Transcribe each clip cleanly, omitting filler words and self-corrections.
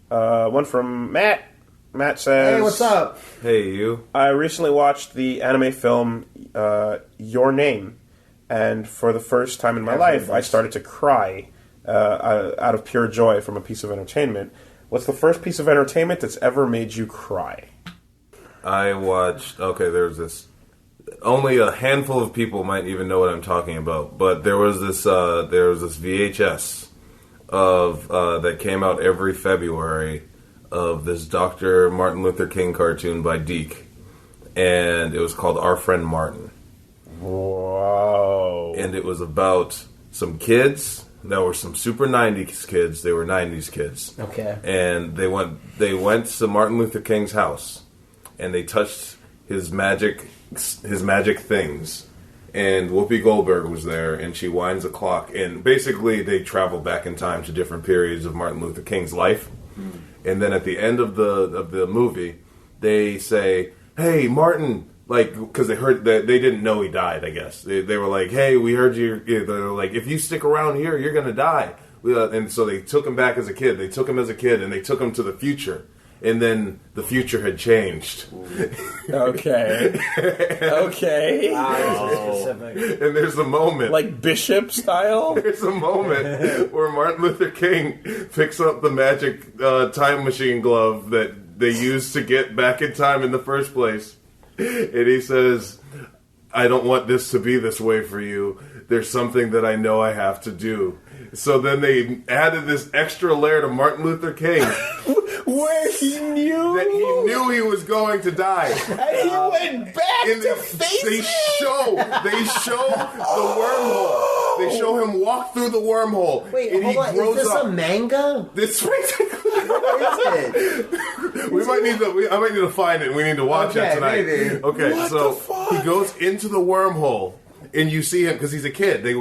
One from Matt. Matt says, "Hey, what's up? Hey, you." I recently watched the anime film Your Name, and for the first time in my life, I started to cry out of pure joy from a piece of entertainment. What's the first piece of entertainment that's ever made you cry? I watched... Okay, there's this... Only a handful of people might even know what I'm talking about, but there was this VHS of that came out every February of this Dr. Martin Luther King cartoon by Deke, and it was called Our Friend Martin. Whoa! And it was about some kids that were some super 90s kids. They were 90s kids. Okay. And they went to Martin Luther King's house, and they touched his magic things. And Whoopi Goldberg was there, and she winds a clock. And basically, they travel back in time to different periods of Martin Luther King's life. Mm. And then at the end of the movie, they say, "Hey, Martin," like, because they heard that they didn't know he died. I guess they were like, "Hey, we heard you." They're like, "If you stick around here, you're gonna die." And so they took him back as a kid. They took him as a kid, and they took him to the future. And then the future had changed. Okay. Okay. Specific. And there's a moment. Like Bishop style? There's a moment where Martin Luther King picks up the magic time machine glove that they used to get back in time in the first place. And he says, "I don't want this to be this way for you. There's something that I know I have to do." So then they added this extra layer to Martin Luther King. Where he knew he was going to die. And he went back to face They it. show the wormhole. They show him walk through the wormhole. Wait, and hold he on. grows Is this up. a manga? This basically. What is it? I might need to find it. We need to watch it tonight. Maybe. Okay, What so the fuck? he goes into the wormhole, and you see him because he's a kid. They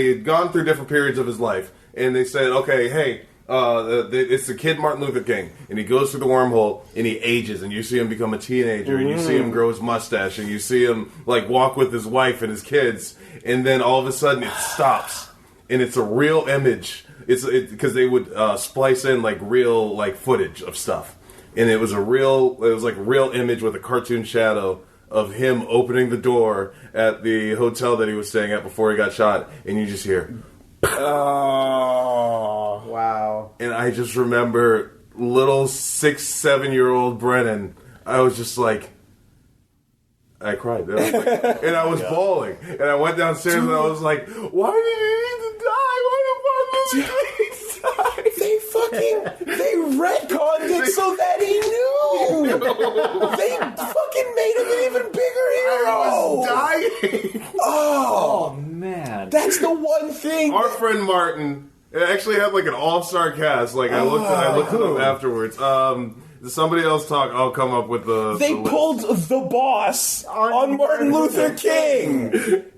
had gone through different periods of his life, and they said, "Okay, hey." It's the kid Martin Luther King, and he goes through the wormhole, and he ages, and you see him become a teenager, and you see him grow his mustache, and you see him like walk with his wife and his kids, and then all of a sudden it stops, and it's a real image. It's because they would splice in like real like footage of stuff, and it was like a real image with a cartoon shadow of him opening the door at the hotel that he was staying at before he got shot, and you just hear. Oh. Wow. And I just remember little 6-7-year-old Brennan. I was just like, I cried. And I was bawling. And I went downstairs and I was like, why did he need to die? Why did Martin Luther King die? They retconned it so that he knew. They fucking made him an even bigger hero. I was dying. Oh, man. That's the one thing. Our friend Martin, it actually had like an all-star cast. Like I looked it up afterwards. Somebody else talk. I'll come up with the. They pulled the boss on Martin Luther King.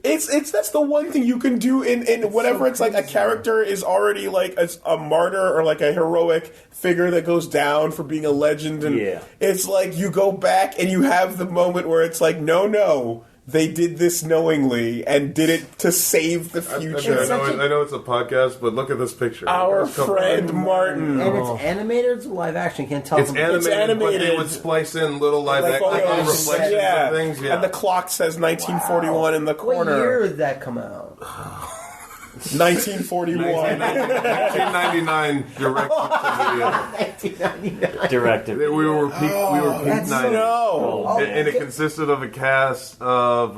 That's the one thing you can do in whatever it's like a character is already like a martyr or like a heroic figure that goes down for being a legend, and it's like you go back and you have the moment where it's like no. They did this knowingly and did it to save the future. I know it's a podcast, but look at this picture. Our friend Martin. And it's animated, it's live action. Can't tell. It's animated, but they would splice in little live action reflections of things. Yeah. And the clock says 1941 in the corner. What year did that come out? 1941. 1999 Directed. We were peak 90s. No. And it consisted of a cast of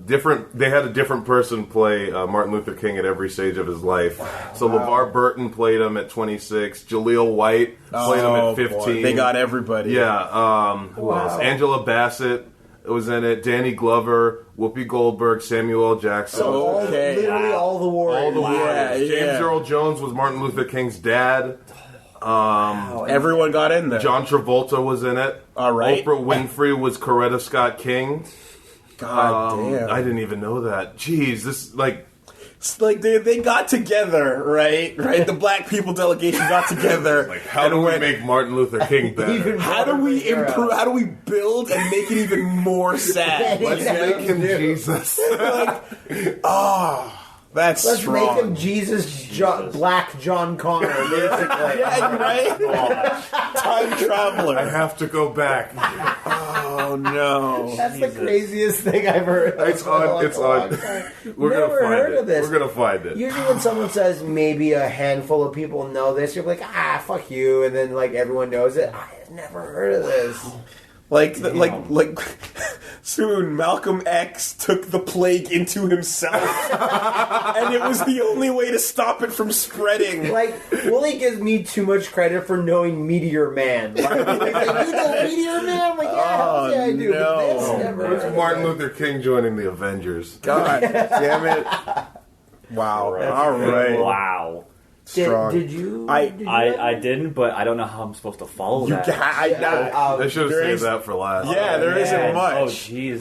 different. They had a different person play Martin Luther King at every stage of his life. So LeVar Burton played him at 26. Jaleel White played him at 15. Boy. They got everybody. Yeah. Who else? Angela Bassett was in it. Danny Glover, Whoopi Goldberg, Samuel L. Jackson. Literally all the warriors. All the warriors. Yeah. James Earl Jones was Martin Luther King's dad. Everyone got in there. John Travolta was in it. All right. Oprah Winfrey was Coretta Scott King. God damn. I didn't even know that. Jeez, this like... It's like they got together, right? The black people delegation got together. Like, how do we make Martin Luther King better? How do we improve? How do we build and make it even more sad? Let's make him Jesus. That's Let's strong. make him Jesus. Black John Connor, basically. Yeah, right? Time traveler. I have to go back. Oh no. That's the craziest thing I've heard. It's on. It's on. We're Never gonna find heard it. of this. We're gonna find it. Usually when someone says maybe a handful of people know this, you're like, fuck you, and then like everyone knows it. I've never heard of this. Like soon Malcolm X took the plague into himself, and it was the only way to stop it from spreading. Like, Wooly gives me too much credit for knowing Meteor Man. Like, he's like, you know Meteor Man? I'm like, yeah, I do. no. But this never It's Martin Luther King joining the Avengers. God damn it! Wow. All right. Wow. Strong. Did you? I didn't, but I don't know how I'm supposed to follow that. I should have There saved is- that for last. Yeah, there isn't Man. much. Oh, jeez.